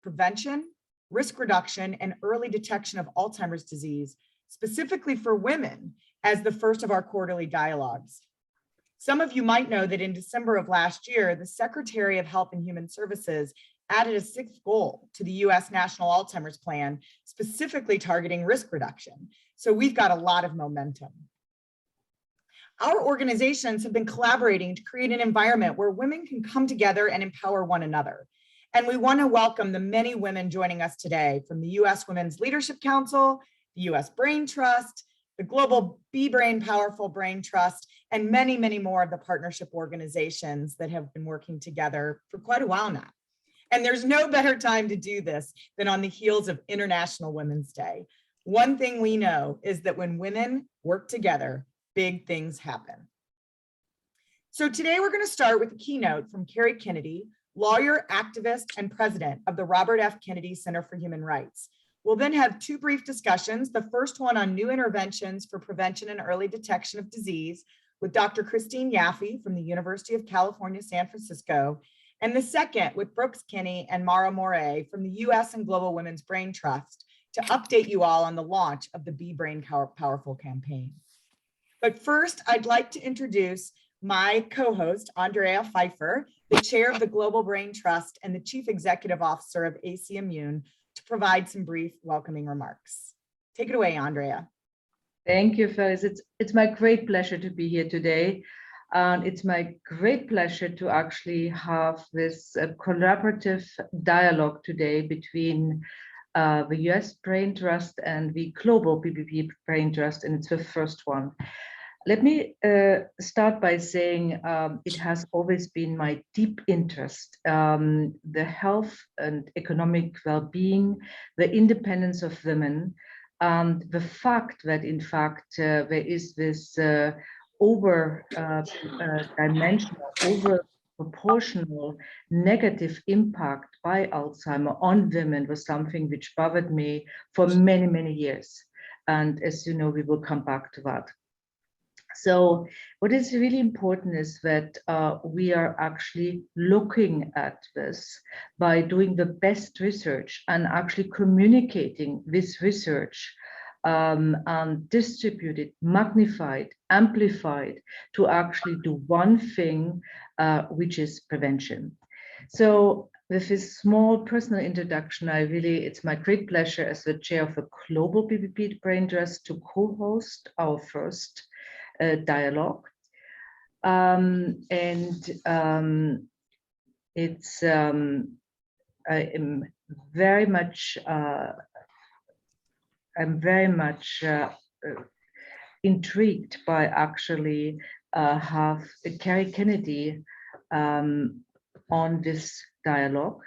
prevention, risk reduction, and early detection of Alzheimer's disease, specifically for women, as the first of our quarterly dialogues. Some of you might know that in December of last year, the Secretary of Health and Human Services added a 6th goal to the US National Alzheimer's Plan, specifically targeting risk reduction. So we've got a lot of momentum. Our organizations have been collaborating to create an environment where women can come together and empower one another. And we want to welcome the many women joining us today from the US Women's Leadership Council, the US Brain Trust, the Global Be Brain Powerful Brain Trust, and many, many more of the partnership organizations that have been working together for quite a while now. And there's no better time to do this than on the heels of International Women's Day. One thing we know is that when women work together, big things happen. So today we're going to start with a keynote from Kerry Kennedy, lawyer, activist, and president of the Robert F. Kennedy Center for Human Rights. We'll then have 2 brief discussions, the first one on new interventions for prevention and early detection of disease with Dr. Kristine Yaffe from the University of California, San Francisco, and the second with Brooks Kinney and Mara Moret from the US and Global Women's Brain Trust to update you all on the launch of the Be Brain Powerful campaign. But first, I'd like to introduce my co-host, Andrea Pfeifer, the chair of the Global Brain Trust and the chief executive officer of AC Immune, to provide some brief welcoming remarks. Take it away, Andrea. Thank you, Phyllis. It's my great pleasure to be here today. It's my great pleasure to actually have this collaborative dialogue today between the US Brain Trust and the Global BBP Brain Trust, and it's the first one. Let me start by saying it has always been my deep interest, the health and economic well-being, the independence of women, and the fact that in fact there is this over-proportional negative impact by Alzheimer on women was something which bothered me for many, many years. And as you know, we will come back to that. So what is really important is that we are actually looking at this by doing the best research and actually communicating this research and distributed, magnified, amplified to actually do one thing, which is prevention. So with this small personal introduction, it's my great pleasure as the chair of the Global BBP Brain Trust to co-host our first dialogue. I am very much intrigued by actually have Kerry Kennedy on this dialogue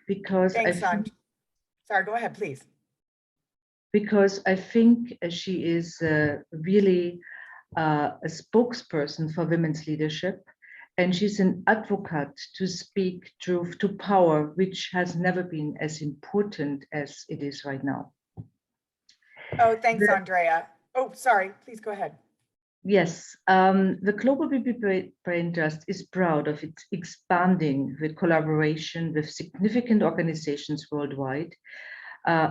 because Thanks, sorry, go ahead, please. Because I think she is really a spokesperson for women's leadership, and she's an advocate to speak truth to power, which has never been as important as it is right now. Oh, thanks, Andrea. Oh, sorry, please go ahead. Yes, the Global BBP Brain Trust is proud of its expanding the collaboration with significant organizations worldwide,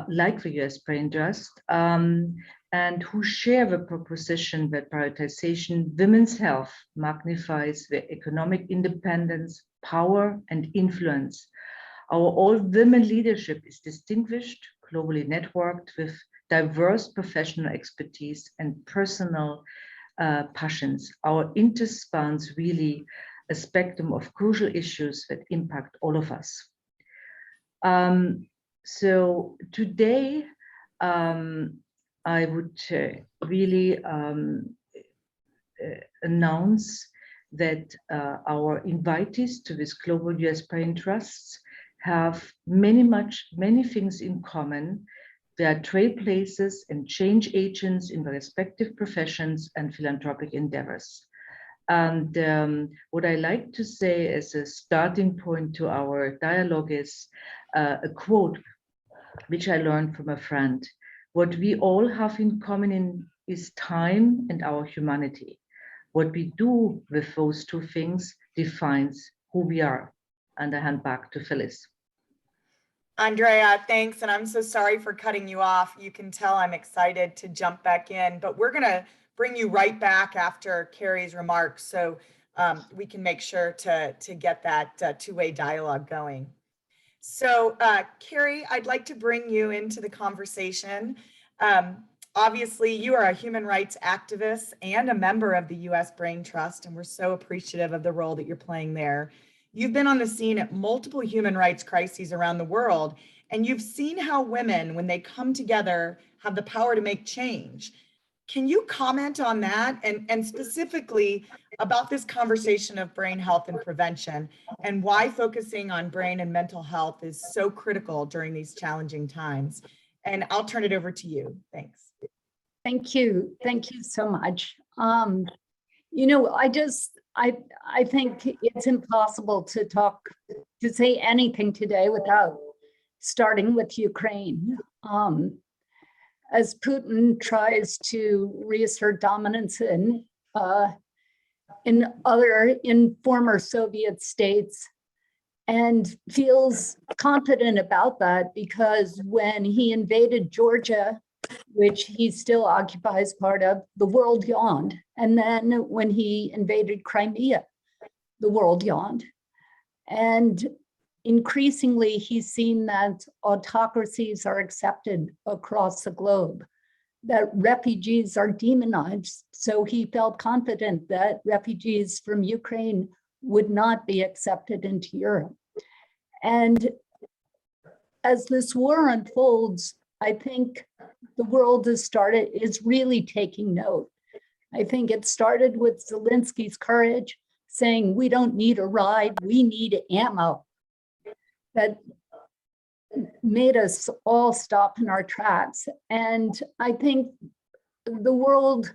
like the US Brain Trust, and who share the proposition that prioritization women's health magnifies their economic independence, power, and influence. Our all-women leadership is distinguished, globally networked with diverse professional expertise and personal passions. Our interest spans really a spectrum of crucial issues that impact all of us. So today, I would really announce that our invitees to this Global US Brain Trusts have many things in common. They are trailblazers and change agents in their respective professions and philanthropic endeavors. And what I like to say as a starting point to our dialogue is a quote which I learned from a friend. What we all have in common is time and our humanity. What we do with those two things defines who we are. And I hand back to Phyllis. Andrea, thanks. And I'm so sorry for cutting you off. You can tell I'm excited to jump back in, but we're going to bring you right back after Kerry's remarks so we can make sure to get that two-way dialogue going. So, Kerry, I'd like to bring you into the conversation. Obviously, you are a human rights activist and a member of the U.S. Brain Trust, and we're so appreciative of the role that you're playing there. You've been on the scene at multiple human rights crises around the world, and you've seen how women, when they come together, have the power to make change. Can you comment on that and specifically about this conversation of brain health and prevention and why focusing on brain and mental health is so critical during these challenging times? And I'll turn it over to you. Thanks. Thank you. Thank you so much. You know, I think it's impossible to say anything today without starting with Ukraine. As Putin tries to reassert dominance in former Soviet states, and feels confident about that because when he invaded Georgia, which he still occupies part of, the world yawned. And then when he invaded Crimea, the world yawned. And increasingly, he's seen that autocracies are accepted across the globe, that refugees are demonized. So he felt confident that refugees from Ukraine would not be accepted into Europe. And as this war unfolds, I think the world is really taking note. I think it started with Zelensky's courage, saying, we don't need a ride, we need ammo. That made us all stop in our tracks. And I think the world,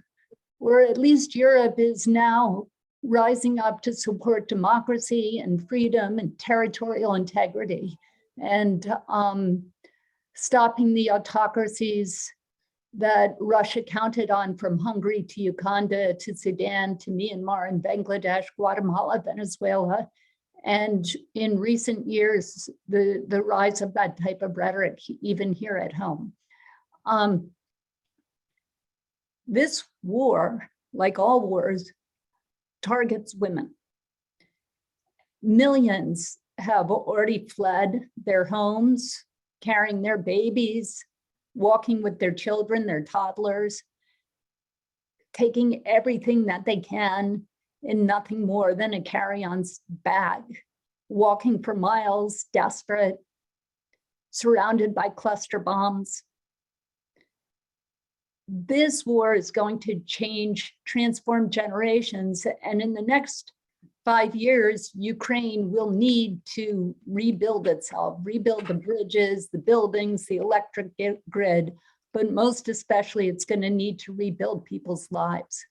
or at least Europe, is now rising up to support democracy and freedom and territorial integrity and stopping the autocracies that Russia counted on, from Hungary to Uganda to Sudan to Myanmar and Bangladesh, Guatemala, Venezuela. And in recent years, the rise of that type of rhetoric, even here at home. This war, like all wars, targets women. Millions have already fled their homes, carrying their babies, walking with their children, their toddlers, taking everything that they can in nothing more than a carry-on bag, walking for miles, desperate, surrounded by cluster bombs. This war is going to transform generations, and in the next 5 years, Ukraine will need to rebuild itself, rebuild the bridges, the buildings, the electric grid, but most especially, it's going to need to rebuild people's lives.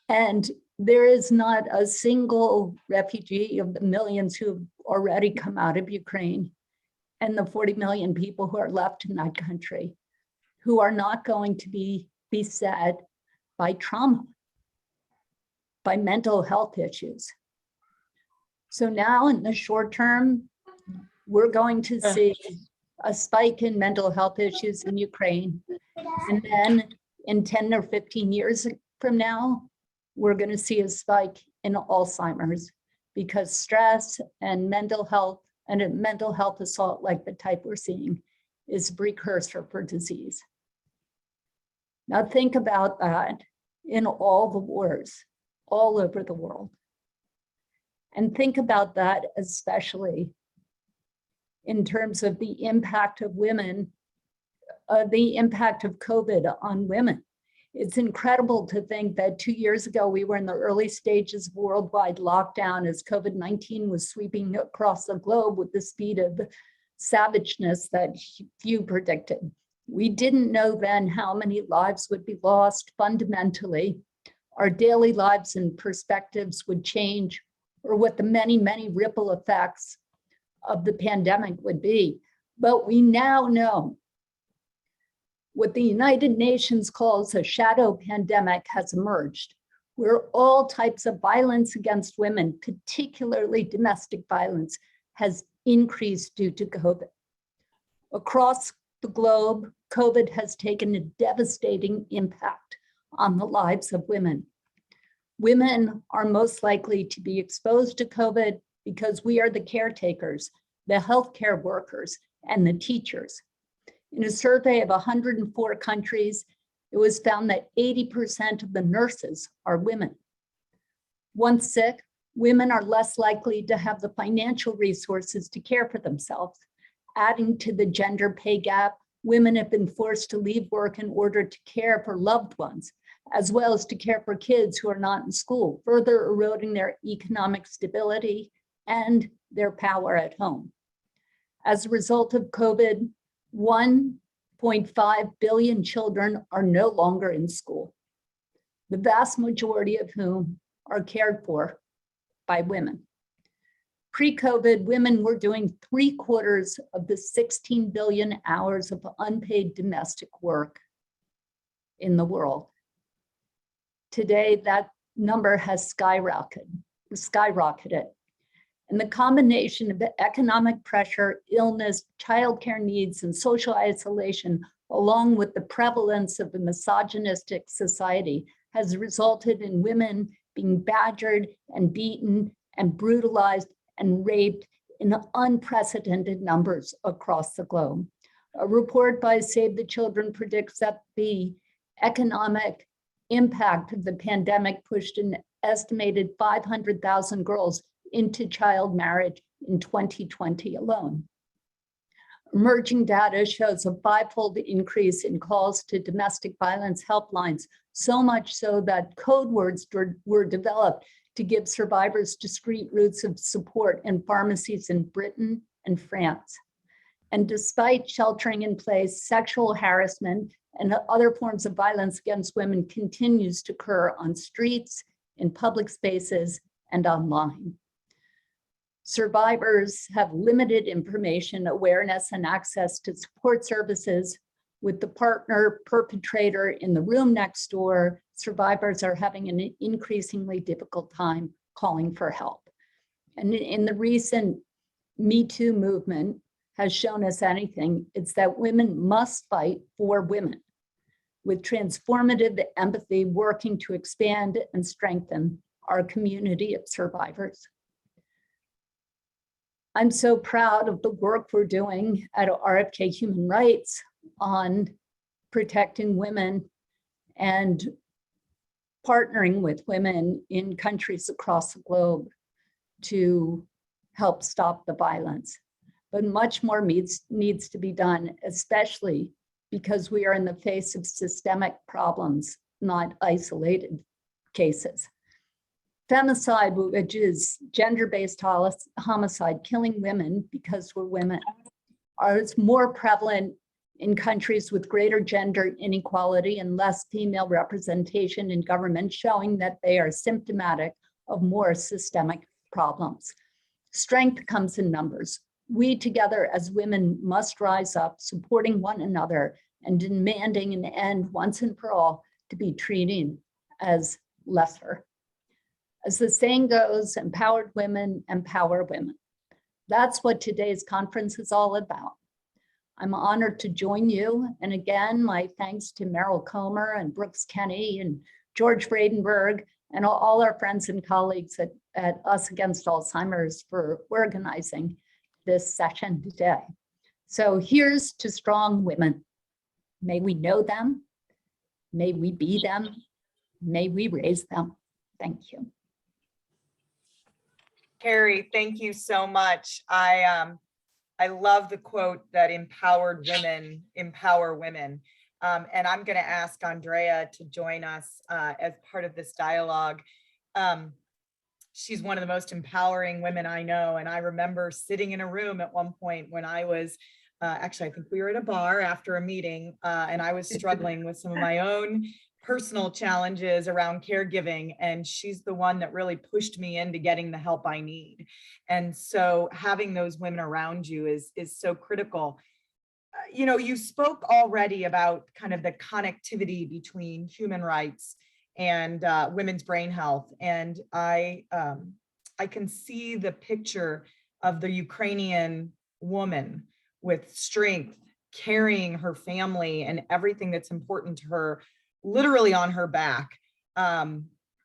And there is not a single refugee of the millions who have already come out of Ukraine and the 40 million people who are left in that country who are not going to be beset by trauma, by mental health issues. So now in the short term, we're going to see a spike in mental health issues in Ukraine. And then in 10 or 15 years from now, we're going to see a spike in Alzheimer's, because stress and mental health and a mental health assault like the type we're seeing is a precursor for disease. Now think about that in all the wars all over the world. And think about that especially in terms of the impact of women, the impact of COVID on women. It's incredible to think that 2 years ago, we were in the early stages of worldwide lockdown as COVID-19 was sweeping across the globe with the speed of savageness that few predicted. We didn't know then how many lives would be lost fundamentally. Our daily lives and perspectives would change, or what the many, many ripple effects of the pandemic would be. But we now know what the United Nations calls a shadow pandemic has emerged, where all types of violence against women, particularly domestic violence, has increased due to COVID. Across the globe, COVID has taken a devastating impact on the lives of women. Women are most likely to be exposed to COVID because we are the caretakers, the healthcare workers, and the teachers. In a survey of 104 countries, it was found that 80% of the nurses are women. Once sick, women are less likely to have the financial resources to care for themselves. Adding to the gender pay gap, women have been forced to leave work in order to care for loved ones, as well as to care for kids who are not in school, further eroding their economic stability and their power at home. As a result of COVID, 1.5 billion children are no longer in school, the vast majority of whom are cared for by women. Pre-COVID, women were doing 3/4 of the 16 billion hours of unpaid domestic work in the world. Today, that number has skyrocketed. And the combination of the economic pressure, illness, childcare needs, and social isolation, along with the prevalence of a misogynistic society, has resulted in women being badgered and beaten and brutalized and raped in unprecedented numbers across the globe. A report by Save the Children predicts that the economic impact of the pandemic pushed an estimated 500,000 girls into child marriage in 2020 alone. Emerging data shows a 5-fold increase in calls to domestic violence helplines, so much so that code words were developed to give survivors discrete routes of support in pharmacies in Britain and France. And despite sheltering in place, sexual harassment and other forms of violence against women continues to occur on streets, in public spaces, and online. Survivors have limited information, awareness, and access to support services. With the partner perpetrator in the room next door, survivors are having an increasingly difficult time calling for help. And in the recent Me Too movement has shown us anything, it's that women must fight for women, with transformative empathy working to expand and strengthen our community of survivors. I'm so proud of the work we're doing at RFK Human Rights on protecting women and partnering with women in countries across the globe to help stop the violence. But much more needs to be done, especially because we are in the face of systemic problems, not isolated cases. Femicide, which is gender-based homicide, killing women because we're women, is more prevalent in countries with greater gender inequality and less female representation in government, showing that they are symptomatic of more systemic problems. Strength comes in numbers. We together as women must rise up, supporting one another and demanding an end once and for all to be treated as lesser. As the saying goes, empowered women empower women. That's what today's conference is all about. I'm honored to join you. And again, my thanks to Meryl Comer and Brooks Kenny and George Vredenberg and all our friends and colleagues at Us Against Alzheimer's for organizing this session today. So here's to strong women. May we know them. May we be them. May we raise them. Thank you. Kerry, thank you so much. I love the quote that empowered women empower women. And I'm going to ask Andrea to join us as part of this dialogue. She's one of the most empowering women I know. And I remember sitting in a room at one point when I was, actually, I think we were at a bar after a meeting, and I was struggling with some of my own personal challenges around caregiving, and she's the one that really pushed me into getting the help I need. And so having those women around you is so critical. You know, you spoke already about kind of the connectivity between human rights and women's brain health, and I can see the picture of the Ukrainian woman with strength, carrying her family and everything that's important to her, literally on her back,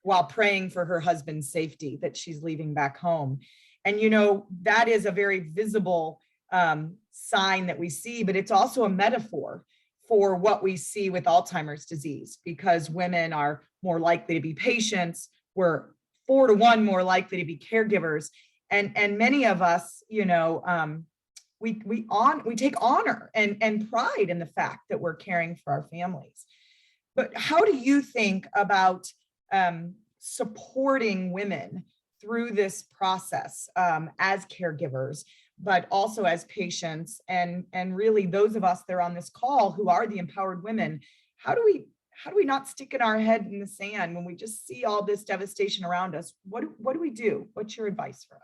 while praying for her husband's safety that she's leaving back home. And, you know, that is a very visible sign that we see, but it's also a metaphor for what we see with Alzheimer's disease, because women are more likely to be patients. We're 4 to 1 more likely to be caregivers. And many of us, you know, we take honor and pride in the fact that we're caring for our families. But how do you think about supporting women through this process as caregivers, but also as patients, and really those of us that are on this call who are the empowered women? How do we not stick in our head in the sand when we just see all this devastation around us? What do we do? What's your advice for us?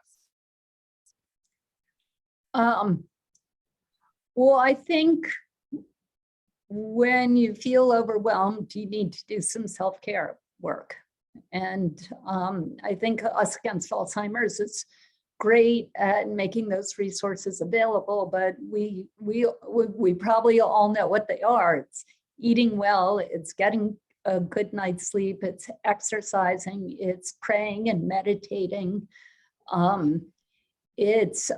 Well, I think when you feel overwhelmed, you need to do some self-care work. And I think Us Against Alzheimer's is great at making those resources available, but we probably all know what they are. It's eating well, it's getting a good night's sleep, it's exercising, it's praying and meditating. It's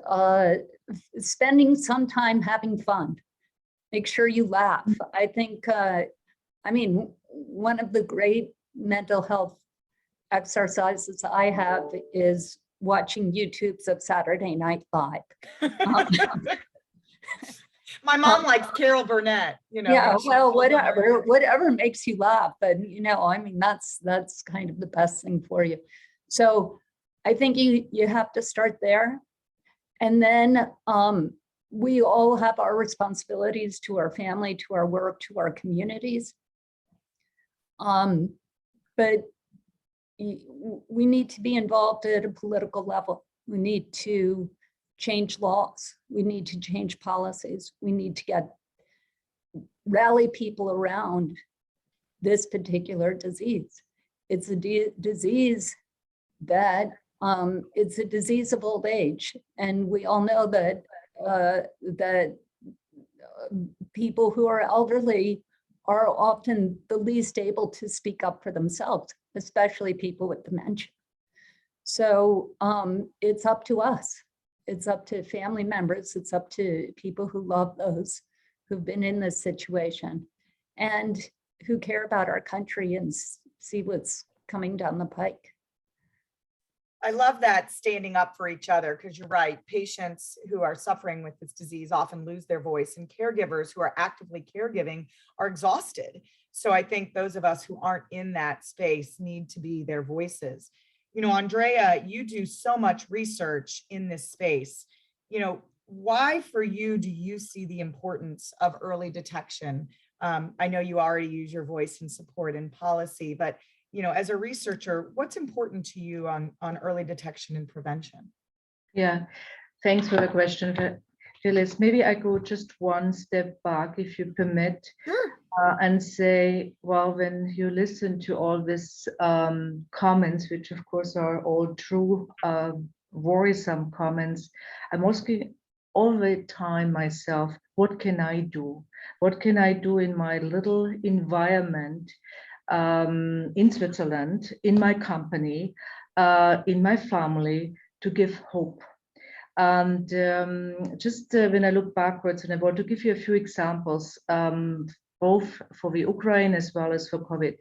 spending some time having fun. Make sure you laugh. I think, I mean, one of the great mental health exercises I have is watching YouTubes of Saturday Night Live. My mom likes Carol Burnett, you know. Yeah, well, whatever makes you laugh, but you know, I mean, that's kind of the best thing for you. So I think you have to start there. And then we all have our responsibilities to our family, to our work, to our communities. But we need to be involved at a political level. We need to change laws. We need to change policies. We need to rally people around this particular disease. It's a disease that it's a disease of old age, and we all know that that people who are elderly are often the least able to speak up for themselves, especially people with dementia. So it's up to us. It's up to family members. It's up to people who love those who've been in this situation and who care about our country and see what's coming down the pike. I love that, standing up for each other, because you're right. Patients who are suffering with this disease often lose their voice, and caregivers who are actively caregiving are exhausted. So I think those of us who aren't in that space need to be their voices. You know, Andrea, you do so much research in this space. You know, why for you do you see the importance of early detection? I know you already use your voice in support and policy, but you know, as a researcher, what's important to you on early detection and prevention? Yeah, thanks for the question, Phyllis. Maybe I go just one step back, if you permit. Sure. And say, well, when you listen to all these comments, which of course are all true, worrisome comments, I'm asking all the time myself, what can I do? What can I do in my little environment in Switzerland, in my company, in my family, to give hope? And just when I look backwards, and I want to give you a few examples, both for the Ukraine as well as for COVID.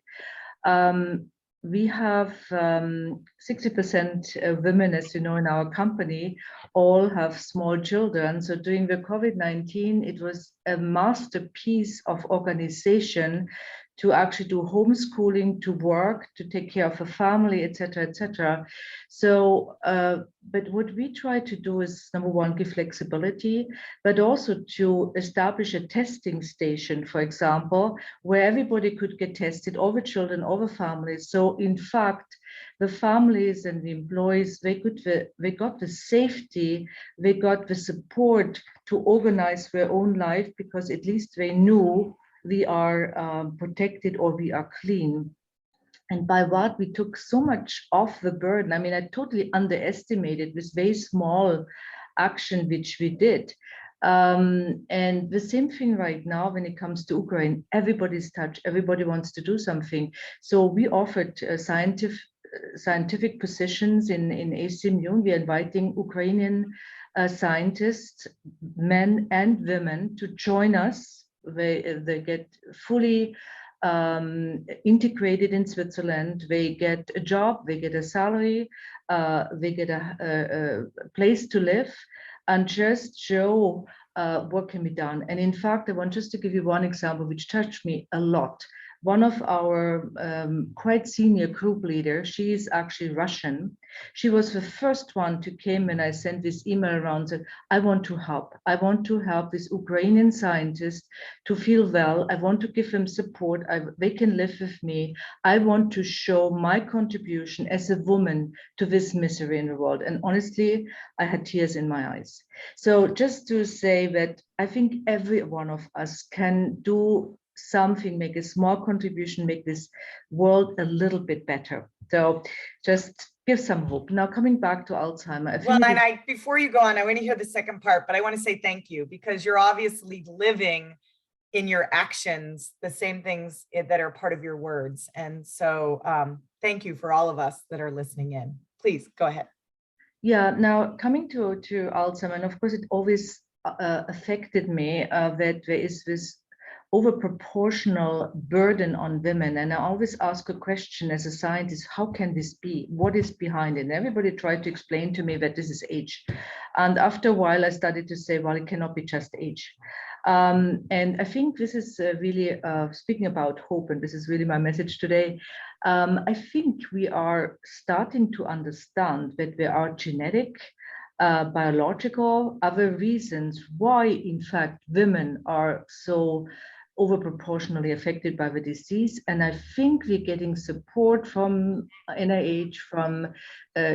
We have 60% women, as you know, in our company, all have small children. So during the COVID-19, it was a masterpiece of organization to actually do homeschooling, to work, to take care of a family, etc., etc. So, but what we try to do is, number one, give flexibility, but also to establish a testing station, for example, where everybody could get tested, all the children, all the families. So in fact, the families and the employees, they got the safety, they got the support to organize their own life, because at least they knew we are protected or we are clean. And by what we took so much off the burden. I mean, I totally underestimated with very small action which we did. And the same thing right now when it comes to Ukraine, everybody's touched, everybody wants to do something. So we offered scientific positions in Esteemed. We are inviting Ukrainian scientists, men and women, to join us. They get fully integrated in Switzerland. They get a job, they get a salary, they get a place to live, and just show what can be done. And in fact, I want just to give you one example which touched me a lot. One of our quite senior group leaders, she is actually Russian. She was the first one to came when I sent this email around, said, I want to help. I want to help this Ukrainian scientist to feel well. I want to give them support. They can live with me. I want to show my contribution as a woman to this misery in the world. And honestly, I had tears in my eyes. So just to say that I think every one of us can do something, make a small contribution, make this world a little bit better. So just give some hope. Now coming back to Alzheimer. Well, and before you go on, I want to hear the second part, but I want to say thank you, because you're obviously living in your actions the same things that are part of your words. And so thank you for all of us that are listening in. Please go ahead. Yeah, now coming to Alzheimer, and of course it always affected me that there is this overproportional burden on women. And I always ask a question as a scientist, how can this be? What is behind it? And everybody tried to explain to me that this is age. And after a while, I started to say, well, it cannot be just age. And I think this is really speaking about hope, and this is really my message today. I think we are starting to understand that there are genetic, biological, other reasons why, in fact, women are so overproportionally affected by the disease. And I think we're getting support from NIH, from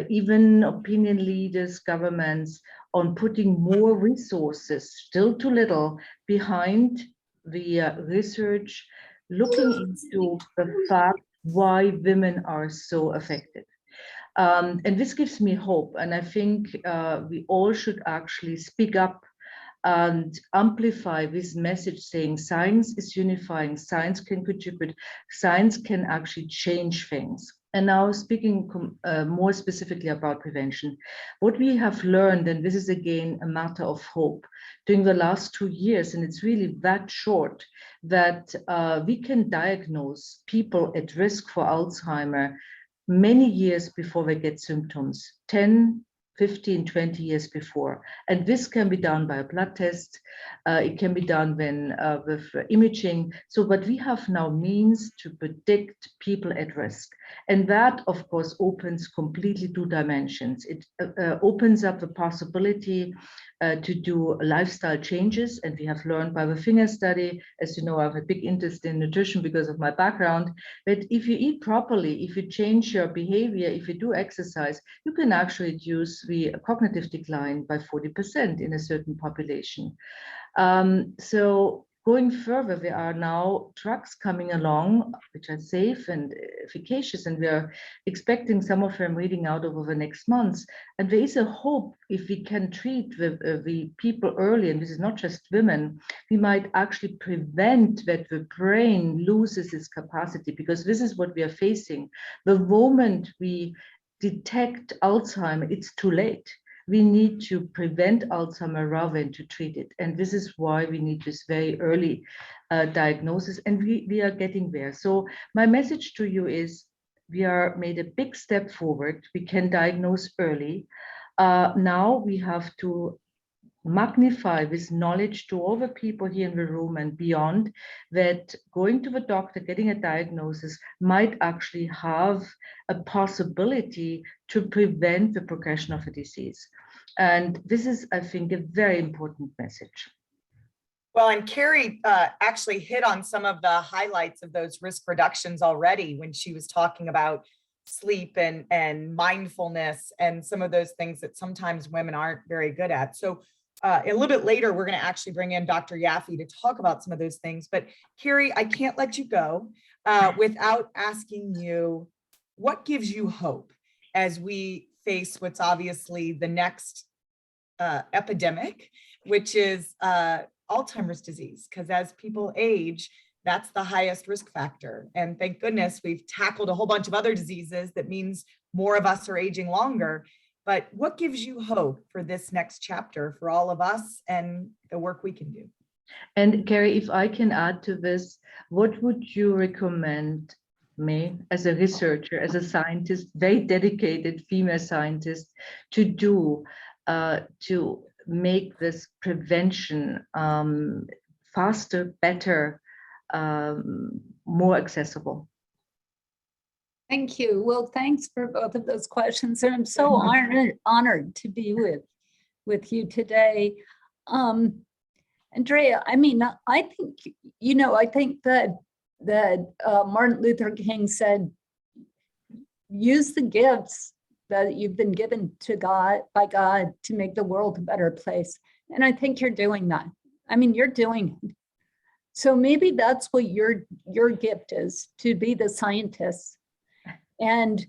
even opinion leaders, governments, on putting more resources, still too little, behind the research, looking into the fact why women are so affected. And this gives me hope. And I think we all should actually speak up and amplify this message, saying science is unifying, science can contribute, science can actually change things. And now speaking more specifically about prevention, what we have learned, and this is again a matter of hope, during the last 2 years, and it's really that short, that we can diagnose people at risk for Alzheimer many years before they get symptoms, 10, 15, 20 years before. And this can be done by a blood test. It can be done when with imaging. So, but we have now means to predict people at risk. And that, of course, opens completely 2 dimensions. It opens up the possibility to do lifestyle changes. And we have learned by the finger study, as you know, I have a big interest in nutrition because of my background, that if you eat properly, if you change your behavior, if you do exercise, you can actually reduce the cognitive decline by 40% in a certain population. So going further, there are now drugs coming along, which are safe and efficacious, and we are expecting some of them reading out over the next months. And there is a hope, if we can treat the people early, and this is not just women, we might actually prevent that the brain loses its capacity, because this is what we are facing. The moment we detect Alzheimer, it's too late. We need to prevent Alzheimer rather than to treat it. And this is why we need this very early diagnosis, and we are getting there. So my message to you is, we are made a big step forward. We can diagnose early. Now we have to magnify this knowledge to all the people here in the room and beyond, that going to the doctor, getting a diagnosis might actually have a possibility to prevent the progression of a disease. And this is, I think, a very important message. Well, and Kerry actually hit on some of the highlights of those risk reductions already when she was talking about sleep and mindfulness and some of those things that sometimes women aren't very good at. So a little bit later, we're going to actually bring in Dr. Yaffe to talk about some of those things. But Kerry, I can't let you go without asking you, what gives you hope as we face what's obviously the next epidemic, which is Alzheimer's disease, because as people age, that's the highest risk factor. And thank goodness we've tackled a whole bunch of other diseases. That means more of us are aging longer. But what gives you hope for this next chapter for all of us and the work we can do? And Kerry, if I can add to this, what would you recommend me as a researcher, as a scientist, very dedicated female scientist, to do to make this prevention faster, better, more accessible? Thank you. Well, thanks for both of those questions. And I'm so honored to be with you today. Andrea, I mean, I think, I think that Martin Luther King said, use the gifts that you've been given to God by God to make the world a better place. And I think you're doing that. I mean, you're doing it. So maybe that's what your gift is, to be the scientist. And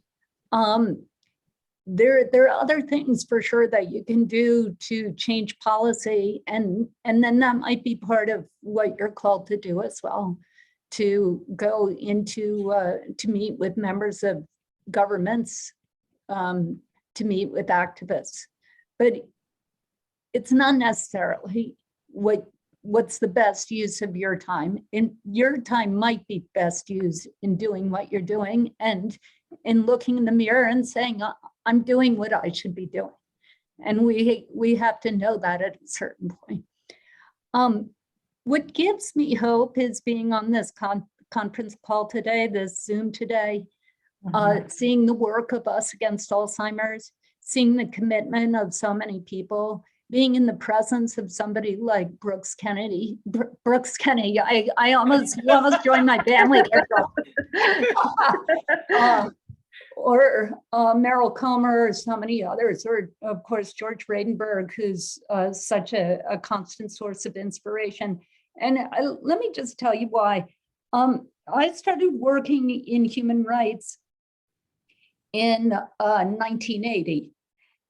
there are other things for sure that you can do to change policy, and then that might be part of what you're called to do as well, to go into to meet with members of governments, to meet with activists. But it's not necessarily what's the best use of your time. And your time might be best used in doing what you're doing and in looking in the mirror and saying, I'm doing what I should be doing. And we have to know that at a certain point. What gives me hope is being on this conference call today, this Zoom today, seeing the work of Us Against Alzheimer's, seeing the commitment of so many people, being in the presence of somebody like Brooks Kennedy. I almost joined my family there. Or Merrill Comer, or so many others, or of course, George Bradenberg, who's such a constant source of inspiration. And let me just tell you why. I started working in human rights in 1980.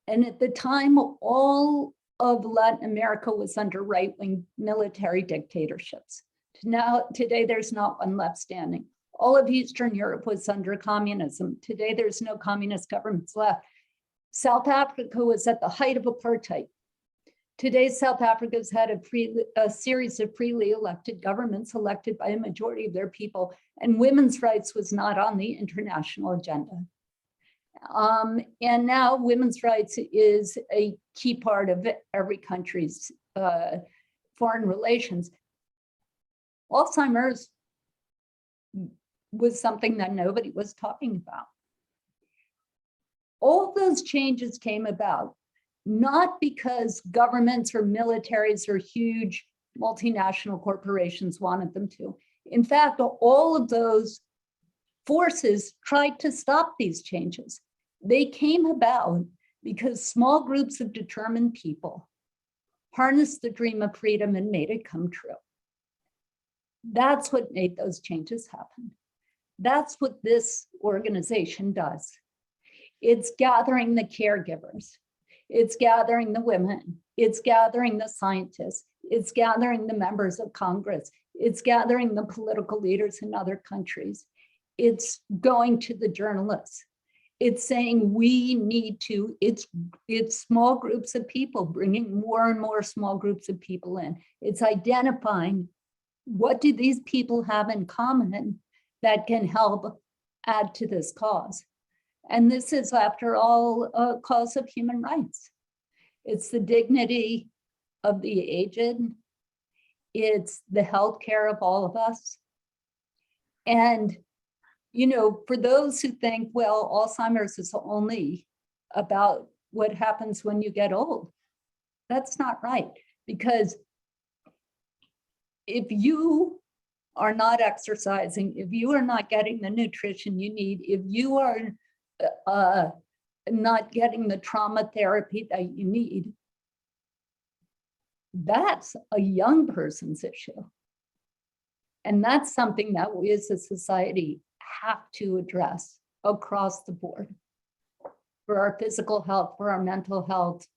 And at the time, all of Latin America was under right-wing military dictatorships. Today, there's not one left standing. All of Eastern Europe was under communism. Today, there's no communist governments left. South Africa was at the height of apartheid. Today, South Africa's had a series of freely elected governments elected by a majority of their people, and women's rights was not on the international agenda. And now women's rights is a key part of every country's foreign relations. Alzheimer's was something that nobody was talking about. All those changes came about not because governments or militaries or huge multinational corporations wanted them to. In fact, all of those forces tried to stop these changes. They came about because small groups of determined people harnessed the dream of freedom and made it come true. That's what made those changes happen. That's what this organization does. It's gathering the caregivers. It's gathering the women. It's gathering the scientists. It's gathering the members of Congress. It's gathering the political leaders in other countries. It's going to the journalists. It's saying we need to, it's small groups of people, bringing more and more small groups of people in. It's identifying what do these people have in common that can help add to this cause. And this is, after all, a cause of human rights. It's the dignity of the aged. It's the healthcare of all of us. And, for those who think, well, Alzheimer's is only about what happens when you get old, that's not right. Because if you are not exercising, if you are not getting the nutrition you need, if you are not getting the trauma therapy that you need, that's a young person's issue. And that's something that we as a society have to address across the board for our physical health, for our mental health,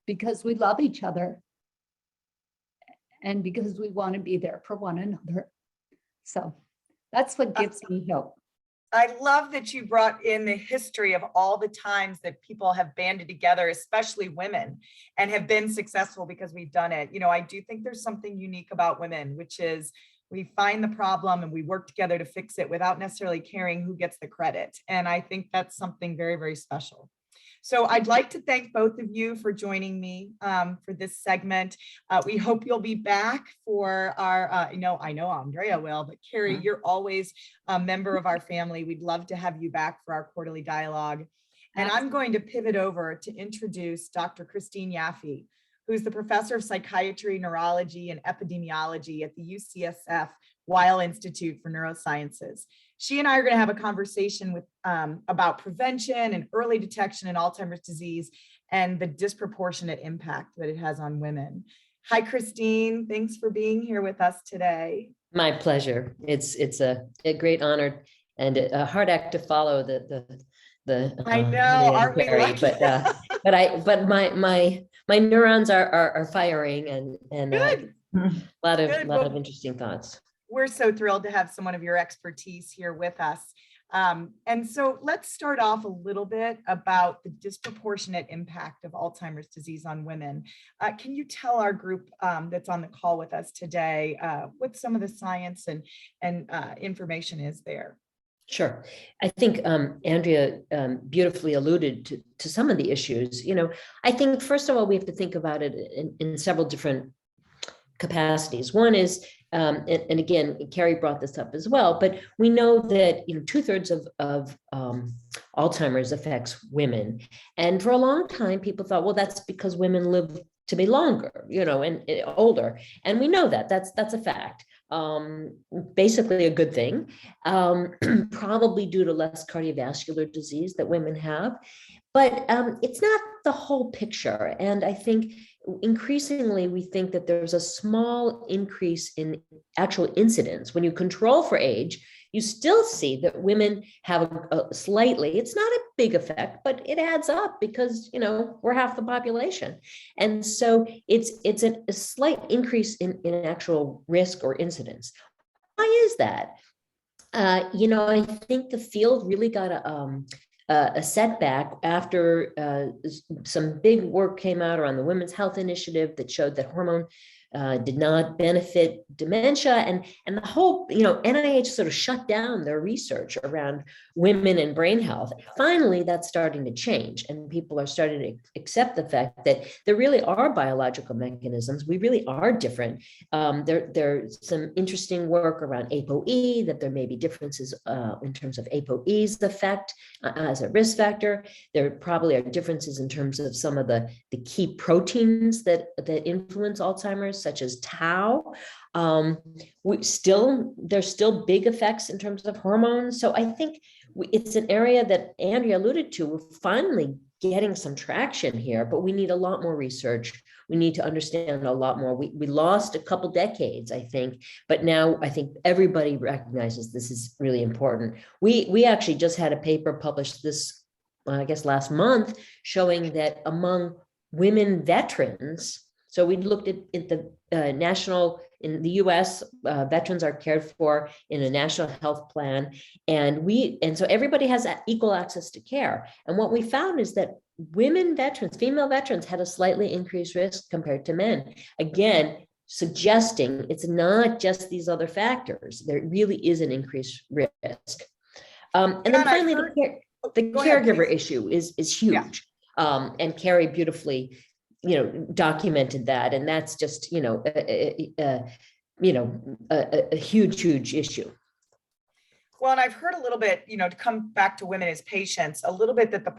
because we love each other and because we want to be there for one another. So that's what gives me hope. I love that you brought in the history of all the times that people have banded together, especially women, and have been successful because we've done it. You know, I do think there's something unique about women, which is we find the problem and we work together to fix it without necessarily caring who gets the credit. And I think that's something very, very special. So I'd like to thank both of you for joining me for this segment. We hope you'll be back for our, I know Andrea will, but Kerry, you're always a member of our family. We'd love to have you back for our quarterly dialogue. And I'm going to pivot over to introduce Dr. Kristine Yaffe, who's the professor of psychiatry, neurology, and epidemiology at the UCSF Weill Institute for Neurosciences. She and I are going to have a conversation with about prevention and early detection in Alzheimer's disease and the disproportionate impact that it has on women. Hi, Kristine. Thanks for being here with us today. My pleasure. It's a great honor and a hard act to follow. I know, aren't we Kerry, lucky? but my neurons are firing and Good. a lot Good. of interesting thoughts. We're so thrilled to have someone of your expertise here with us. And so let's start off a little bit about the disproportionate impact of Alzheimer's disease on women. Can you tell our group that's on the call with us today what some of the science and information is there? Sure. I think Andrea beautifully alluded to some of the issues. You know, I think, first of all, we have to think about it in several different capacities. One is, and again, Kerry brought this up as well, but we know that 2/3 of Alzheimer's affects women. And for a long time, people thought, well, that's because women live to be longer, and older. And we know that that's a fact. Basically a good thing, probably due to less cardiovascular disease that women have. But it's not the whole picture. And I think increasingly we think that there's a small increase in actual incidence. When you control for age, you still see that women have a slightly, it's not a big effect, but it adds up because, we're half the population. And so it's a slight increase in actual risk or incidence. Why is that? I think the field really got a setback after some big work came out around the Women's Health Initiative that showed that hormone did not benefit dementia, and the whole, NIH sort of shut down their research around women and brain health. Finally, that's starting to change, and people are starting to accept the fact that there really are biological mechanisms. We really are different. There's some interesting work around ApoE, that there may be differences in terms of ApoE's effect as a risk factor. There probably are differences in terms of some of the key proteins that influence Alzheimer's, such as tau. There's still big effects in terms of hormones. So I think it's an area that Andrea alluded to. We're finally getting some traction here, but we need a lot more research. We need to understand a lot more. We lost a couple decades, I think, but now I think everybody recognizes this is really important. We actually just had a paper published this, I guess last month, showing that among women veterans, so we looked at the national, in the US, veterans are cared for in a national health plan. And so everybody has equal access to care. And what we found is that female veterans had a slightly increased risk compared to men. Again, suggesting it's not just these other factors. There really is an increased risk. And then finally, the caregiver issue is huge. Yeah. And Kerry beautifully documented that, and that's just a huge issue. Well, and I've heard a little bit, to come back to women as patients, a little bit that the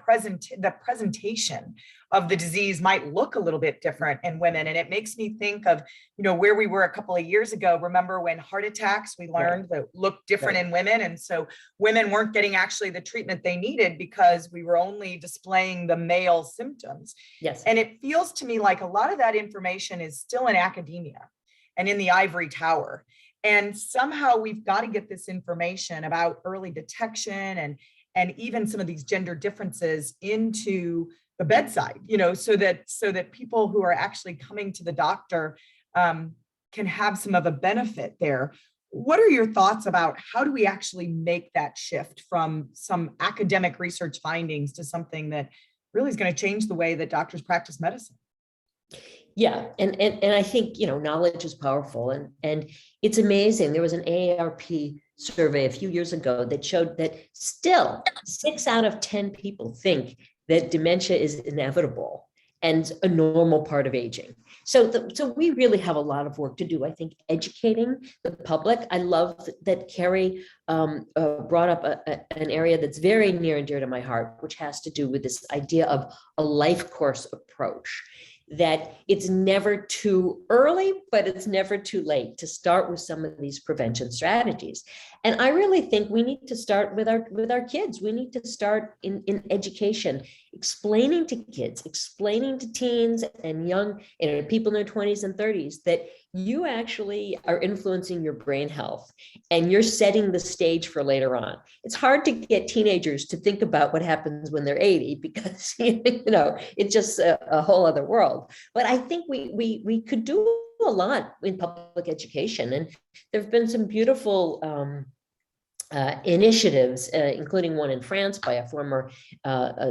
presentation of the disease might look a little bit different in women. And it makes me think of, where we were a couple of years ago. Remember when heart attacks, we learned that looked different in women. And so women weren't getting actually the treatment they needed because we were only displaying the male symptoms. Yes. And it feels to me like a lot of that information is still in academia and in the ivory tower. And somehow we've got to get this information about early detection and even some of these gender differences into the bedside, so that people who are actually coming to the doctor can have some of a benefit there. What are your thoughts about how do we actually make that shift from some academic research findings to something that really is going to change the way that doctors practice medicine? Yeah, and I think, knowledge is powerful, and it's amazing. There was an AARP survey a few years ago that showed that still 6 out of 10 people think that dementia is inevitable and a normal part of aging. So we really have a lot of work to do, I think, educating the public. I love that Kerry brought up an area that's very near and dear to my heart, which has to do with this idea of a life course approach, that it's never too early, but it's never too late to start with some of these prevention strategies. And I really think we need to start with our kids. We need to start in education, explaining to kids, explaining to teens and young people in their 20s and 30s that you actually are influencing your brain health and you're setting the stage for later on. It's hard to get teenagers to think about what happens when they're 80 because, it's just a whole other world. But I think we could do a lot in public education. And there've been some beautiful initiatives, including one in France by a former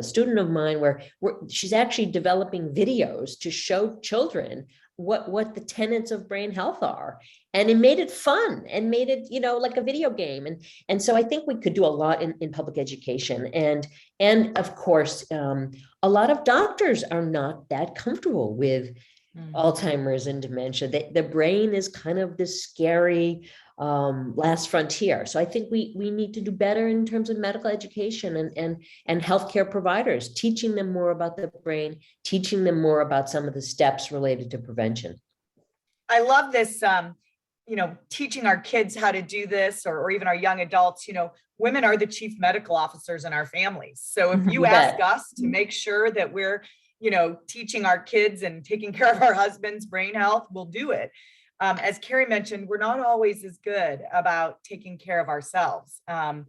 student of mine, where she's actually developing videos to show children what the tenets of brain health are, and it made it fun and made it like a video game. And so I think we could do a lot in public education, and of course a lot of doctors are not that comfortable with Alzheimer's and dementia. The brain is kind of this scary last frontier. So I think we need to do better in terms of medical education and healthcare providers, teaching them more about the brain, teaching them more about some of the steps related to prevention. I love this, teaching our kids how to do this, or even our young adults. Women are the chief medical officers in our families. So if you ask us to make sure that we're, teaching our kids and taking care of our husband's brain health, we'll do it. As Kerry mentioned, we're not always as good about taking care of ourselves. And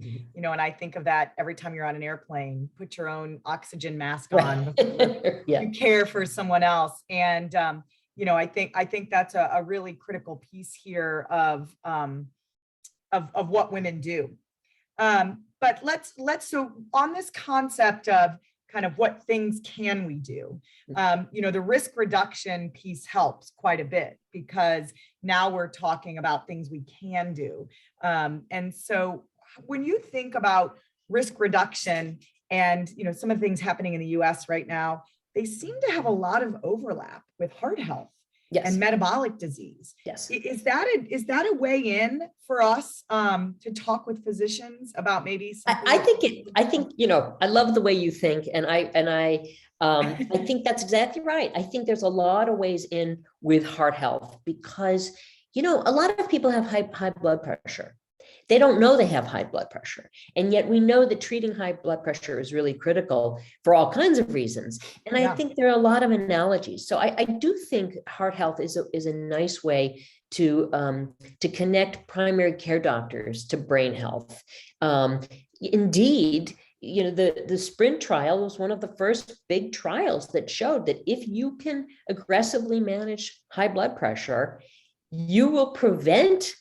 I think of that every time you're on an airplane, put your own oxygen mask on before you care for someone else. And, I think that's a really critical piece here of what women do. But so on this concept of kind of what things can we do, the risk reduction piece helps quite a bit, because now we're talking about things we can do. And so when you think about risk reduction and, some of the things happening in the US right now, they seem to have a lot of overlap with heart health. Yes. And metabolic disease. Yes. Is that a way in for us to talk with physicians about maybe something? I think I love the way you think, and I think that's exactly right. I think there's a lot of ways in with heart health, because a lot of people have high blood pressure. They don't know they have high blood pressure. And yet we know that treating high blood pressure is really critical for all kinds of reasons. And I think there are a lot of analogies. So I do think heart health is a nice way to connect primary care doctors to brain health. Indeed, the SPRINT trial was one of the first big trials that showed that if you can aggressively manage high blood pressure, you will prevent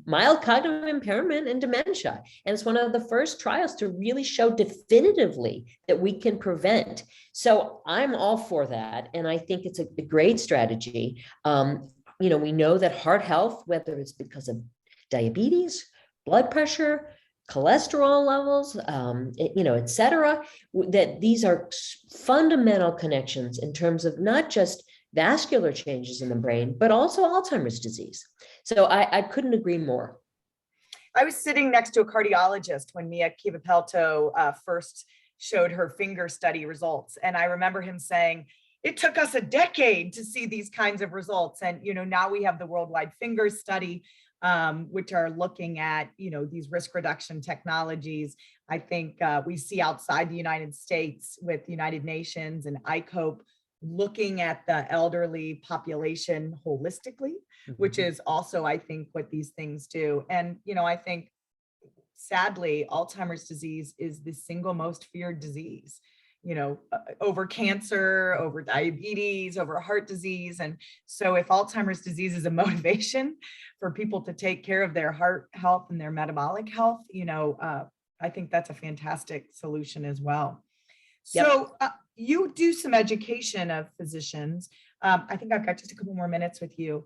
mild cognitive impairment and dementia. And it's one of the first trials to really show definitively that we can prevent. So I'm all for that. And I think it's a great strategy. We know that heart health, whether it's because of diabetes, blood pressure, cholesterol levels, et cetera, that these are fundamental connections in terms of not just vascular changes in the brain, but also Alzheimer's disease. So I couldn't agree more. I was sitting next to a cardiologist when Mia Kivipelto first showed her finger study results. And I remember him saying, it took us a decade to see these kinds of results. And, now we have the Worldwide Finger Study, which are looking at, these risk reduction technologies. I think we see outside the United States with the United Nations and ICOPE looking at the elderly population holistically, which is also, I think, what these things do. And, I think, sadly, Alzheimer's disease is the single most feared disease. over cancer, over diabetes, over heart disease. And so if Alzheimer's disease is a motivation for people to take care of their heart health and their metabolic health, I think that's a fantastic solution as well. So you do some education of physicians. I think I've got just a couple more minutes with you.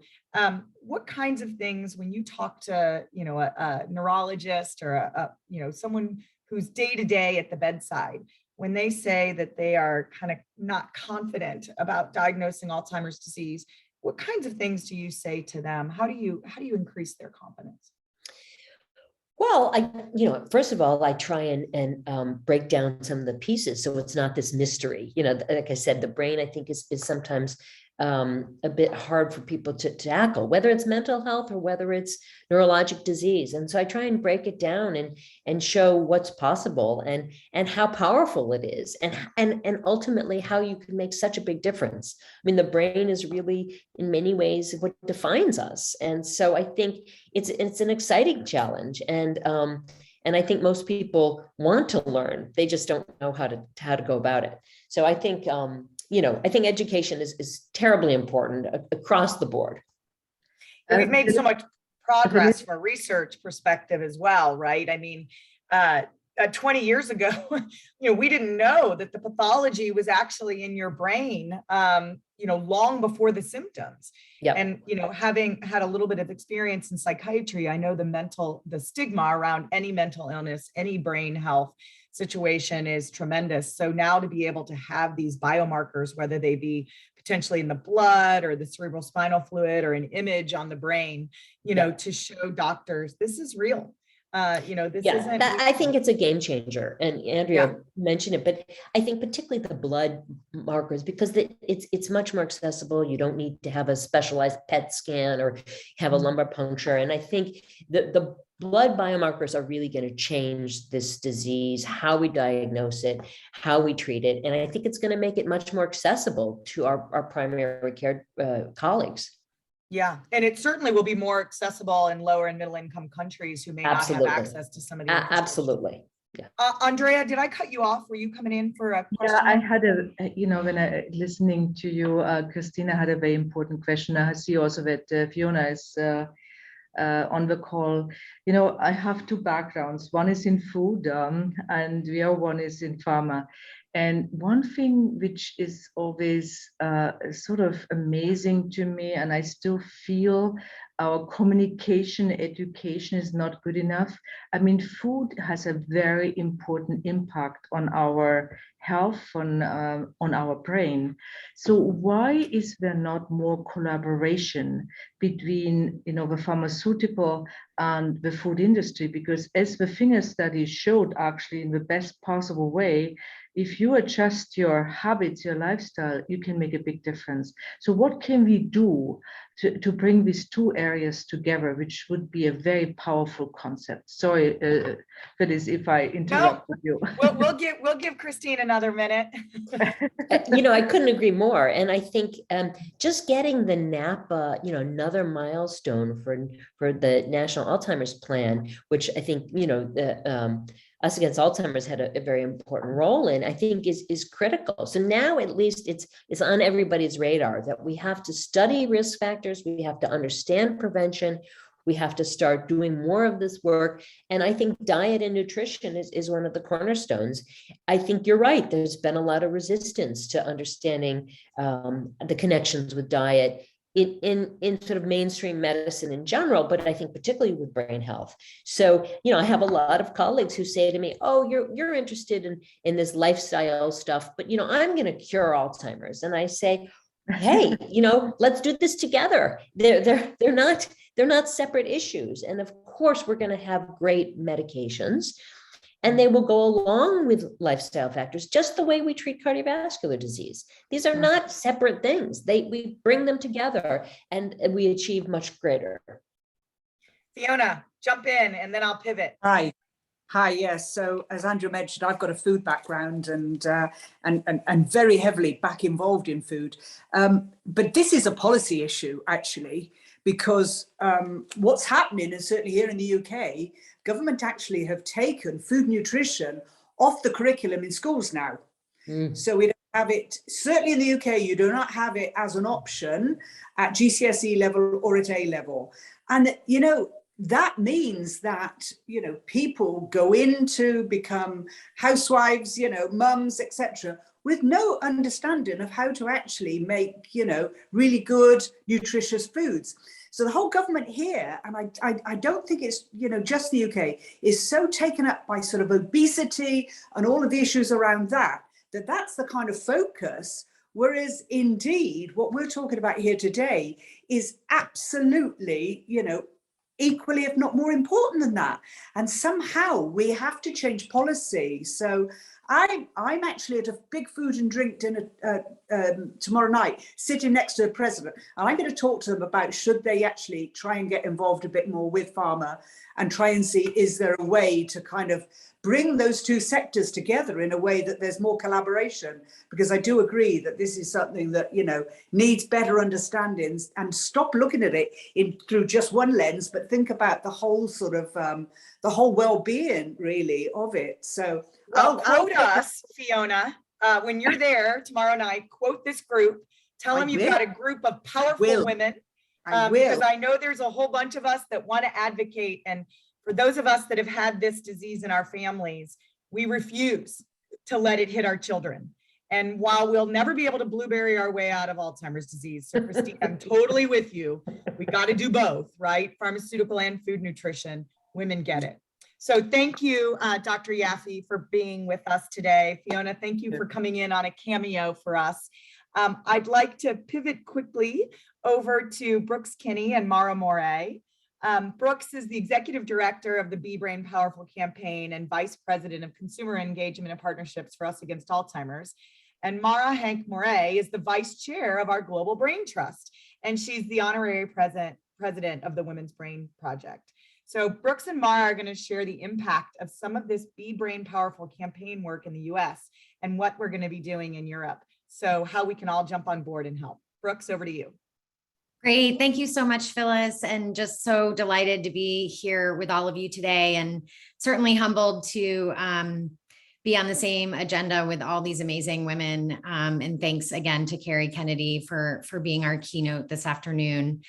What kinds of things, when you talk to, a neurologist or someone who's day to day at the bedside, when they say that they are kind of not confident about diagnosing Alzheimer's disease, what kinds of things do you say to them? How do you increase their confidence? Well, first of all, I try and break down some of the pieces, so it's not this mystery. Like I said, the brain, I think, is sometimes a bit hard for people to tackle, whether it's mental health or whether it's neurologic disease. And so I try and break it down and show what's possible and how powerful it is, and ultimately how you can make such a big difference. I mean, the brain is really, in many ways, what defines us. And so I think it's an exciting challenge. And I think most people want to learn, they just don't know how to go about it. So I think I think education is terribly important across the board. And we've made so much progress from a research perspective as well, right? I mean, 20 years ago, we didn't know that the pathology was actually in your brain, long before the symptoms. Yep. And, having had a little bit of experience in psychiatry, I know the stigma around any mental illness, any brain health situation is tremendous. So now to be able to have these biomarkers, whether they be potentially in the blood or the cerebral spinal fluid or an image on the brain, to show doctors this is real. This isn't. I think it's a game changer, and Andrea mentioned it, but I think particularly the blood markers, because it's much more accessible. You don't need to have a specialized PET scan or have a lumbar puncture, and I think the blood biomarkers are really going to change this disease, how we diagnose it, how we treat it, and I think it's going to make it much more accessible to our primary care colleagues. Yeah, and it certainly will be more accessible in lower and middle income countries who may not have access to some of the Absolutely. Yeah. Andrea, did I cut you off? Were you coming in for a question? Yeah, I had when I listening to you, Christina had a very important question. I see also that Fiona is on the call. I have two backgrounds. One is in food, and the other one is in pharma. And one thing which is always sort of amazing to me, and I still feel our communication, education is not good enough. I mean, food has a very important impact on our health, on our brain. So why is there not more collaboration between, the pharmaceutical and the food industry? Because as the Finger study showed, actually, in the best possible way, if you adjust your habits, your lifestyle, you can make a big difference. So what can we do to bring these two areas together, which would be a very powerful concept? Sorry, that is if I interrupted you. We'll give Kristine another minute. I couldn't agree more. And I think just getting the NAPA, another milestone for the National Alzheimer's Plan, which I think, Us Against Alzheimer's had a very important role in, I think is critical. So now at least it's on everybody's radar that we have to study risk factors, we have to understand prevention, we have to start doing more of this work. And I think diet and nutrition is one of the cornerstones. I think you're right. There's been a lot of resistance to understanding the connections with diet in sort of mainstream medicine in general, but I think particularly with brain health. So, I have a lot of colleagues who say to me, oh, you're interested in this lifestyle stuff, but, I'm going to cure Alzheimer's. And I say, hey, let's do this together. They're not separate issues. And of course, we're going to have great medications, and they will go along with lifestyle factors, just the way we treat cardiovascular disease. These are not separate things. We bring them together and we achieve much greater. Fiona, jump in and then I'll pivot. Hi, yes. So as Andrea mentioned, I've got a food background and very heavily back involved in food. But this is a policy issue, actually, because what's happening, and certainly here in the UK, government actually have taken food nutrition off the curriculum in schools now. So we don't have it, certainly in the UK, you do not have it as an option at GCSE level or at A level. And, you know, that means that, you know, people go in to become housewives, you know, mums, etc., with no understanding of how to actually make, you know, really good, nutritious foods. So the whole government here, and I don't think it's, you know, just the UK, is so taken up by sort of obesity and all of the issues around that, that's the kind of focus. Whereas indeed, what we're talking about here today is absolutely, you know, equally, if not more important than that. And somehow we have to change policy. So I'm actually at a big food and drink dinner tomorrow night, sitting next to the president, and I'm going to talk to them about should they actually try and get involved a bit more with pharma and try and see, is there a way to kind of bring those two sectors together in a way that there's more collaboration? Because I do agree that this is something that, you know, needs better understandings, and stop looking at it through just one lens, but think about the whole sort of the whole well-being really of it. So Well, quote us, Fiona, when you're there tomorrow night, quote this group, tell them you've got a group of powerful women. Because I know there's a whole bunch of us that want to advocate. And for those of us that have had this disease in our families, we refuse to let it hit our children. And while we'll never be able to blueberry our way out of Alzheimer's disease, so Kristine, I'm totally with you. We got to do both, right? Pharmaceutical and food nutrition. Women get it. So thank you, Dr. Yaffe, for being with us today. Fiona, thank you for coming in on a cameo for us. I'd like to pivot quickly over to Brooks Kinney and Mara Moret. Brooks is the executive director of the Be Brain Powerful campaign and vice president of consumer engagement and partnerships for Us Against Alzheimer's. And Mara Moret is the vice chair of our Global Brain Trust, and she's the honorary president of the Women's Brain Project. So Brooks and Mara are going to share the impact of some of this Be Brain Powerful campaign work in the US and what we're going to be doing in Europe. So how we can all jump on board and help. Brooks, over to you. Great. Thank you so much, Phyllis. And just so delighted to be here with all of you today, and certainly humbled to be on the same agenda with all these amazing women. And thanks again to Kerry Kennedy for being our keynote this afternoon.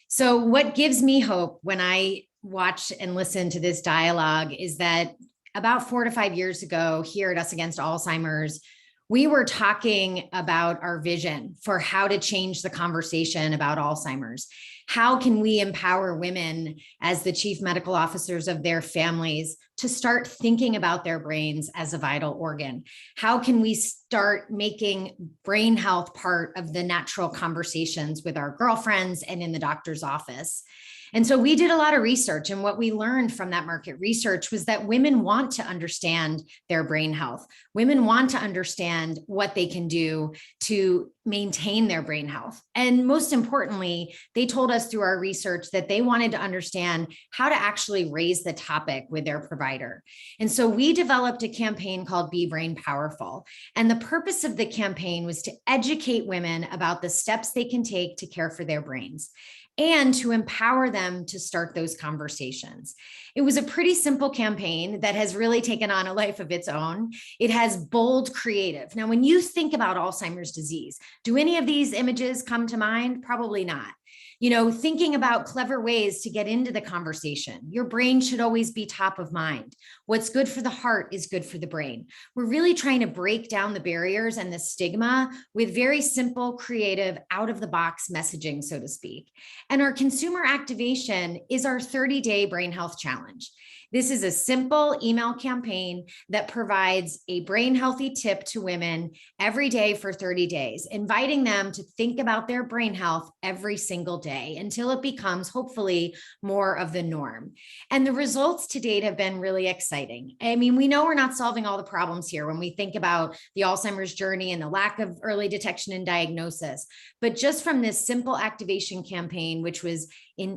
So what gives me hope when I watch and listen to this dialogue is that about 4 to 5 years ago here at Us Against Alzheimer's, we were talking about our vision for how to change the conversation about Alzheimer's. How can we empower women as the chief medical officers of their families to start thinking about their brains as a vital organ? How can we start making brain health part of the natural conversations with our girlfriends and in the doctor's office? And so we did a lot of research, and what we learned from that market research was that women want to understand their brain health. Women want to understand what they can do to maintain their brain health. And most importantly, they told us through our research that they wanted to understand how to actually raise the topic with their provider. And so we developed a campaign called Be Brain Powerful. And the purpose of the campaign was to educate women about the steps they can take to care for their brains, and to empower them to start those conversations. It was a pretty simple campaign that has really taken on a life of its own. It has bold creative. Now, when you think about Alzheimer's disease, do any of these images come to mind? Probably not. You know, thinking about clever ways to get into the conversation. Your brain should always be top of mind. What's good for the heart is good for the brain. We're really trying to break down the barriers and the stigma with very simple, creative, out-of-the-box messaging, so to speak. And our consumer activation is our 30-day brain health challenge. This is a simple email campaign that provides a brain healthy tip to women every day for 30 days, inviting them to think about their brain health every single day until it becomes hopefully more of the norm. And the results to date have been really exciting. I mean, we know we're not solving all the problems here when we think about the Alzheimer's journey and the lack of early detection and diagnosis, but just from this simple activation campaign, which was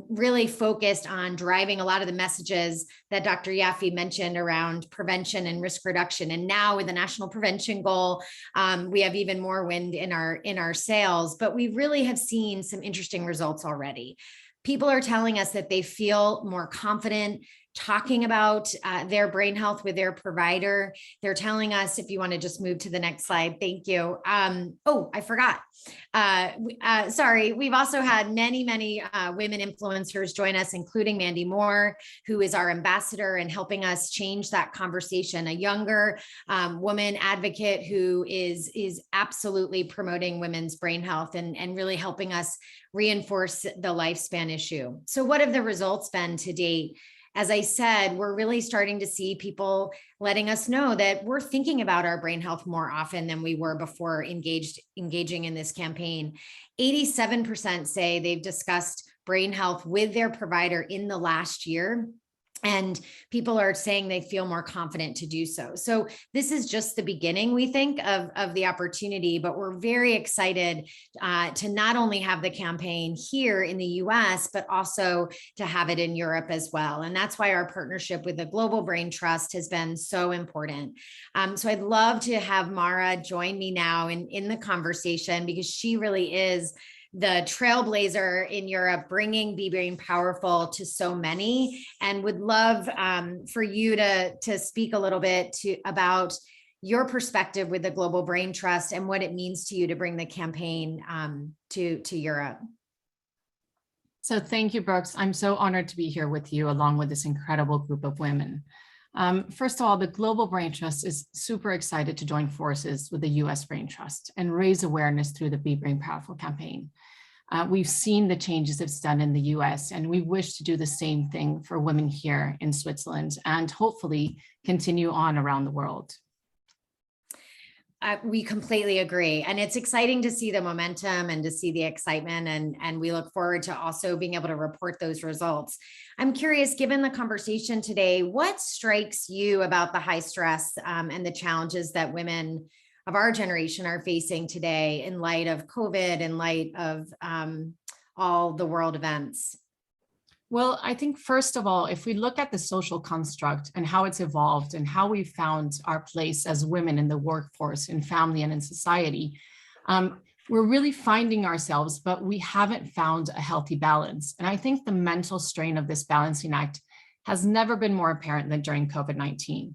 really focused on driving a lot of the messages that Dr. Yaffe mentioned around prevention and risk reduction. And now with the national prevention goal, we have even more wind in our sails, but we really have seen some interesting results already. People are telling us that they feel more confident talking about their brain health with their provider. They're telling us, if you want to just move to the next slide, thank you. Oh, I forgot. Sorry, we've also had many women influencers join us, including Mandy Moore, who is our ambassador and helping us change that conversation. A younger woman advocate who is absolutely promoting women's brain health and really helping us reinforce the lifespan issue. So what have the results been to date? As I said, we're really starting to see people letting us know that we're thinking about our brain health more often than we were before engaging in this campaign. 87% say they've discussed brain health with their provider in the last year. And people are saying they feel more confident to do so. So this is just the beginning, we think, of the opportunity, but we're very excited to not only have the campaign here in the US, but also to have it in Europe as well. And that's why our partnership with the Global Brain Trust has been so important. So I'd love to have Mara join me now in the conversation, because she really is the trailblazer in Europe, bringing Be Brain Powerful to so many, and would love for you to speak a little bit about your perspective with the Global Brain Trust and what it means to you to bring the campaign to Europe. So thank you, Brooks. I'm so honored to be here with you along with this incredible group of women. First of all, the Global Brain Trust is super excited to join forces with the US Brain Trust and raise awareness through the Be Brain Powerful campaign. We've seen the changes it's done in the US, and we wish to do the same thing for women here in Switzerland and hopefully continue on around the world. We completely agree. And it's exciting to see the momentum and to see the excitement. And we look forward to also being able to report those results. I'm curious, given the conversation today, what strikes you about the high stress and the challenges that women of our generation are facing today in light of COVID, in light of all the world events? Well, I think first of all, if we look at the social construct and how it's evolved and how we've found our place as women in the workforce, in family, and in society, we're really finding ourselves, but we haven't found a healthy balance. And I think the mental strain of this balancing act has never been more apparent than during COVID-19.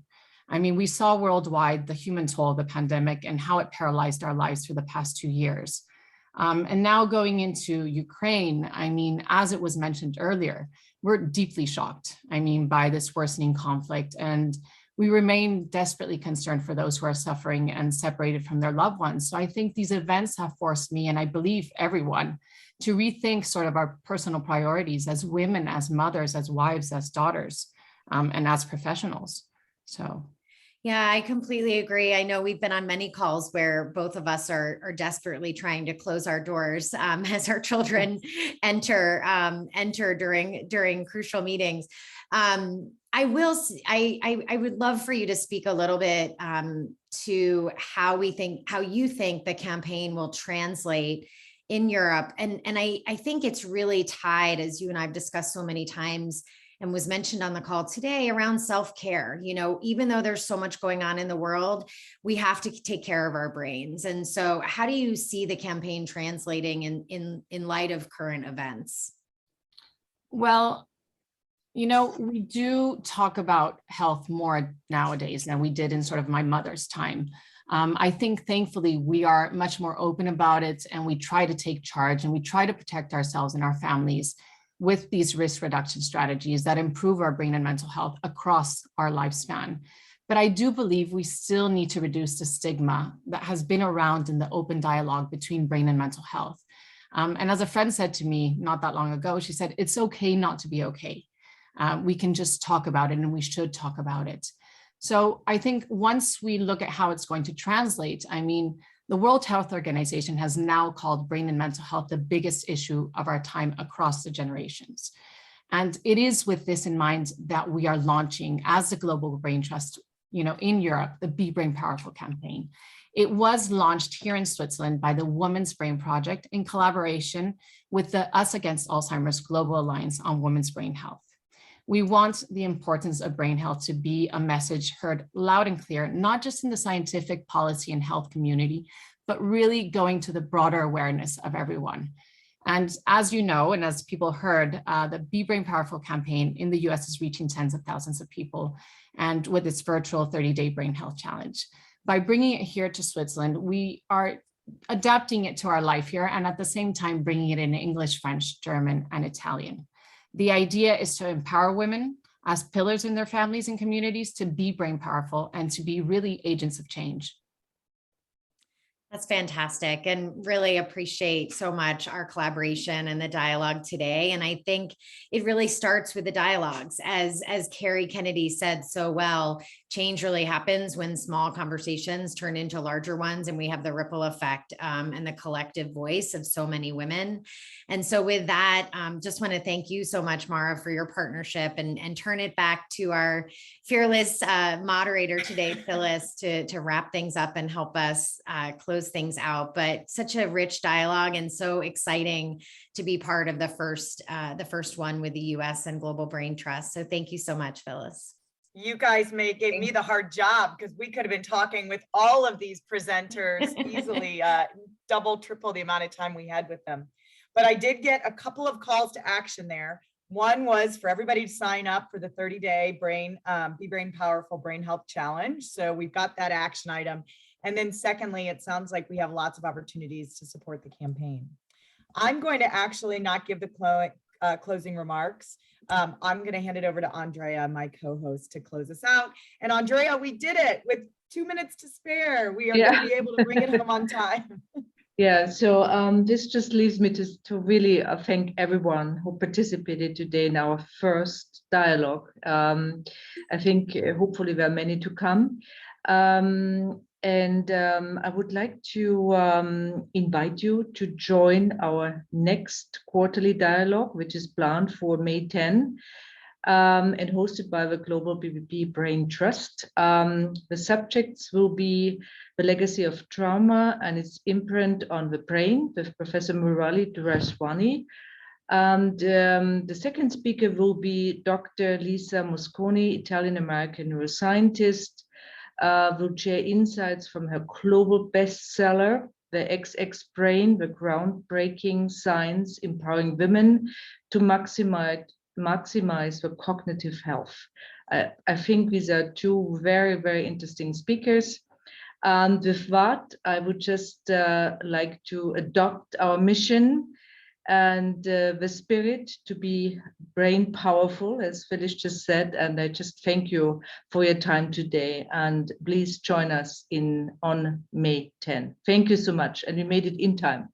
I mean, we saw worldwide the human toll of the pandemic and how it paralyzed our lives for the past 2 years. And now going into Ukraine, I mean, as it was mentioned earlier, we're deeply shocked, I mean, by this worsening conflict. And we remain desperately concerned for those who are suffering and separated from their loved ones. So I think these events have forced me, and I believe everyone, to rethink sort of our personal priorities as women, as mothers, as wives, as daughters, and as professionals. So. Yeah, I completely agree. I know we've been on many calls where both of us are desperately trying to close our doors as our children enter during crucial meetings. I would love for you to speak a little bit to how you think the campaign will translate in Europe. And I think it's really tied, as you and I've discussed so many times, and was mentioned on the call today, around self-care. You know, even though there's so much going on in the world, we have to take care of our brains. And so how do you see the campaign translating in light of current events? Well, you know, we do talk about health more nowadays than we did in sort of my mother's time. I think thankfully we are much more open about it, and we try to take charge and we try to protect ourselves and our families with these risk reduction strategies that improve our brain and mental health across our lifespan. But I do believe we still need to reduce the stigma that has been around in the open dialogue between brain and mental health. And as a friend said to me not that long ago, she said, it's okay not to be okay. We can just talk about it, and we should talk about it. So I think once we look at how it's going to translate, I mean, the World Health Organization has now called brain and mental health the biggest issue of our time across the generations. And it is with this in mind that we are launching, as the Global Brain Trust, you know, in Europe, the Be Brain Powerful campaign. It was launched here in Switzerland by the Women's Brain Project in collaboration with the UsAgainstAlzheimer's Global Alliance on Women's Brain Health. We want the importance of brain health to be a message heard loud and clear, not just in the scientific, policy, and health community, but really going to the broader awareness of everyone. And as you know, and as people heard, the Be Brain Powerful campaign in the US is reaching tens of thousands of people, and with its virtual 30-day brain health challenge. By bringing it here to Switzerland, we are adapting it to our life here, and at the same time, bringing it in English, French, German, and Italian. The idea is to empower women as pillars in their families and communities to be brain powerful and to be really agents of change. That's fantastic, and really appreciate so much our collaboration and the dialogue today. And I think it really starts with the dialogues. As Kerry Kennedy said so well, change really happens when small conversations turn into larger ones, and we have the ripple effect and the collective voice of so many women. And so with that, just want to thank you so much, Mara, for your partnership, and turn it back to our fearless moderator today, Phyllis, to wrap things up and help us close things out. But such a rich dialogue, and so exciting to be part of the first one with the US and Global Brain Trust. So thank you so much, Phyllis. You guys gave me the hard job, because we could have been talking with all of these presenters easily, double, triple the amount of time we had with them. But I did get a couple of calls to action there. One was for everybody to sign up for the 30-day Be Brain Powerful Brain Health Challenge. So we've got that action item. And then secondly, it sounds like we have lots of opportunities to support the campaign. I'm going to actually not give the closing remarks. I'm going to hand it over to Andrea, my co-host, to close us out. And Andrea, we did it with 2 minutes to spare. We are going to be able to bring it home on time. Yeah, so this just leaves me to really thank everyone who participated today in our first dialogue. I think hopefully there are many to come. And I would like to invite you to join our next quarterly dialogue, which is planned for May 10 and hosted by the Global BBB Brain Trust. The subjects will be the legacy of trauma and its imprint on the brain with Professor Murali Duraswani. And the second speaker will be Dr. Lisa Mosconi, Italian-American neuroscientist, will share insights from her global bestseller, The XX Brain, the groundbreaking science empowering women to maximize the cognitive health. I think these are two very, very interesting speakers. And with that, I would just like to adopt our mission and the spirit to be brain powerful, as Phyllis just said. And I just thank you for your time today. And please join us on May 10. Thank you so much. And we made it in time.